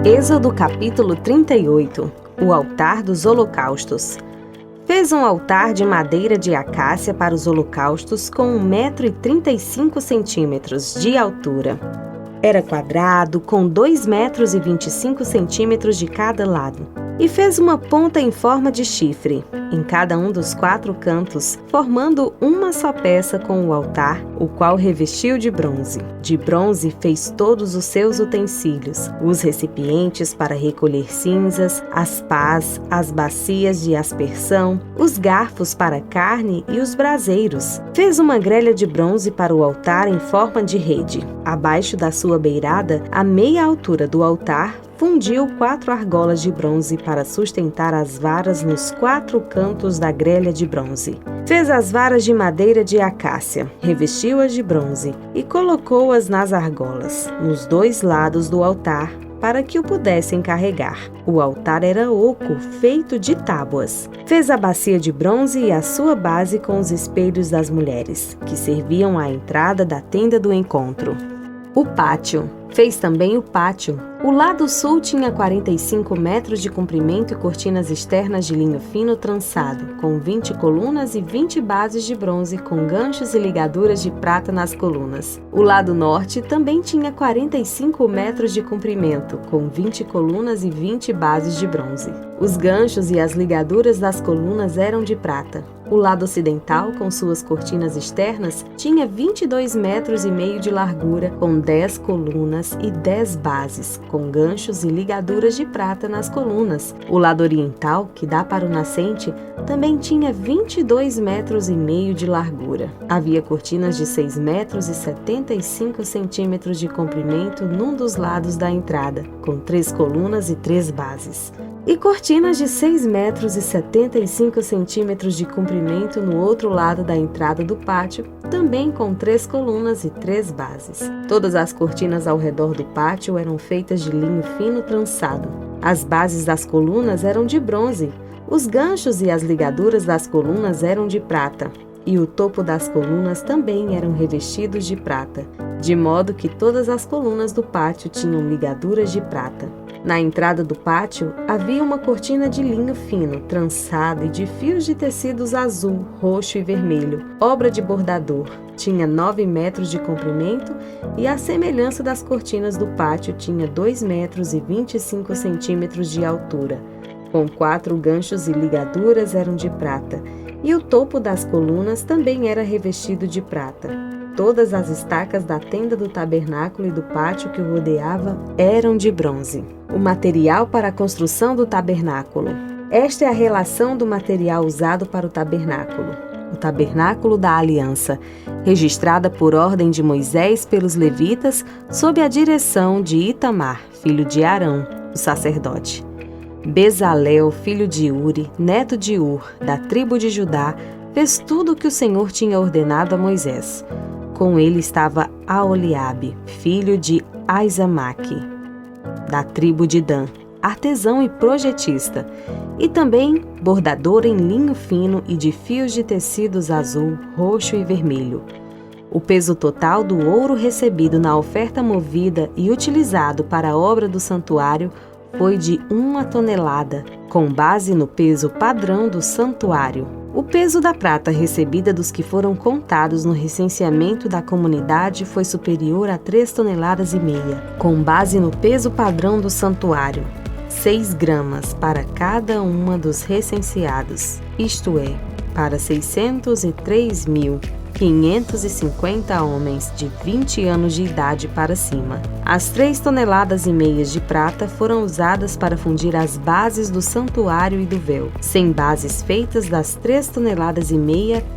Êxodo capítulo 38. O altar dos holocaustos. Fez um altar de madeira de acácia para os holocaustos com 1,35 metros de altura. Era quadrado, com 2,25 metros de cada lado. E fez uma ponta em forma de chifre, em cada um dos 4 cantos, formando uma só peça com o altar, o qual revestiu de bronze. De bronze fez todos os seus utensílios, os recipientes para recolher cinzas, as pás, as bacias de aspersão, os garfos para carne e os braseiros. Fez uma grelha de bronze para o altar em forma de rede. Abaixo da sua beirada, à meia altura do altar, fundiu 4 argolas de bronze para sustentar as varas nos 4 cantos da grelha de bronze. Fez as varas de madeira de acácia, revestiu-as de bronze e colocou-as nas argolas, nos 2 lados do altar, para que o pudessem carregar. O altar era oco, feito de tábuas. Fez a bacia de bronze e a sua base com os espelhos das mulheres, que serviam à entrada da tenda do encontro. O pátio. Fez também o pátio. O lado sul tinha 45 metros de comprimento e cortinas externas de linho fino trançado, com 20 colunas e 20 bases de bronze com ganchos e ligaduras de prata nas colunas. O lado norte também tinha 45 metros de comprimento, com 20 colunas e 20 bases de bronze. Os ganchos e as ligaduras das colunas eram de prata. O lado ocidental, com suas cortinas externas, tinha 22 metros e meio de largura, com 10 colunas e 10 bases, com ganchos e ligaduras de prata nas colunas. O lado oriental, que dá para o nascente, também tinha 22 metros e meio de largura. Havia cortinas de 6 metros e 75 centímetros de comprimento num dos lados da entrada, com 3 colunas e 3 bases. E cortinas de 6 metros e 75 centímetros de comprimento no outro lado da entrada do pátio, também com 3 colunas e 3 bases. Todas as cortinas ao redor do pátio eram feitas de linho fino trançado. As bases das colunas eram de bronze, os ganchos e as ligaduras das colunas eram de prata, e o topo das colunas também eram revestidos de prata, de modo que todas as colunas do pátio tinham ligaduras de prata. Na entrada do pátio havia uma cortina de linho fino, trançado e de fios de tecidos azul, roxo e vermelho, obra de bordador. Tinha 9 metros de comprimento e, à semelhança das cortinas do pátio, tinha 2 metros e 25 centímetros de altura, com 4 ganchos e ligaduras eram de prata, e o topo das colunas também era revestido de prata. Todas as estacas da tenda do tabernáculo e do pátio que o rodeava eram de bronze. O material para a construção do tabernáculo. Esta é a relação do material usado para o tabernáculo. O tabernáculo da aliança, registrada por ordem de Moisés pelos levitas, sob a direção de Itamar, filho de Arão, o sacerdote. Bezalel, filho de Uri, neto de Ur, da tribo de Judá, fez tudo o que o Senhor tinha ordenado a Moisés. Com ele estava Aholiabe, filho de Aizamaque, da tribo de Dan, artesão e projetista, e também bordador em linho fino e de fios de tecidos azul, roxo e vermelho. O peso total do ouro recebido na oferta movida e utilizado para a obra do santuário foi de 1 tonelada, com base no peso padrão do santuário. O peso da prata recebida dos que foram contados no recenseamento da comunidade foi superior a 3,5 toneladas, com base no peso padrão do santuário, 6 gramas para cada uma dos recenseados, isto é, para 603.550 homens de 20 anos de idade para cima. As 3,5 toneladas de prata foram usadas para fundir as bases do santuário e do véu. 100 bases feitas das 3,5 toneladas,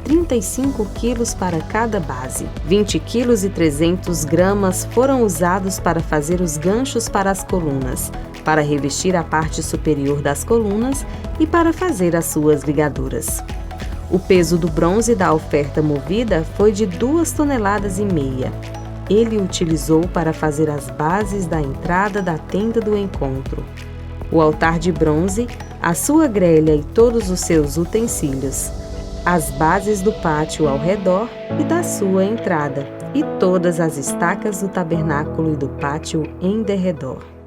35 quilos para cada base. 20,3 kg foram usados para fazer os ganchos para as colunas, para revestir a parte superior das colunas e para fazer as suas ligaduras. O peso do bronze da oferta movida foi de 2,5 toneladas. Ele o utilizou para fazer as bases da entrada da tenda do encontro, o altar de bronze, a sua grelha e todos os seus utensílios, as bases do pátio ao redor e da sua entrada, e todas as estacas do tabernáculo e do pátio em derredor.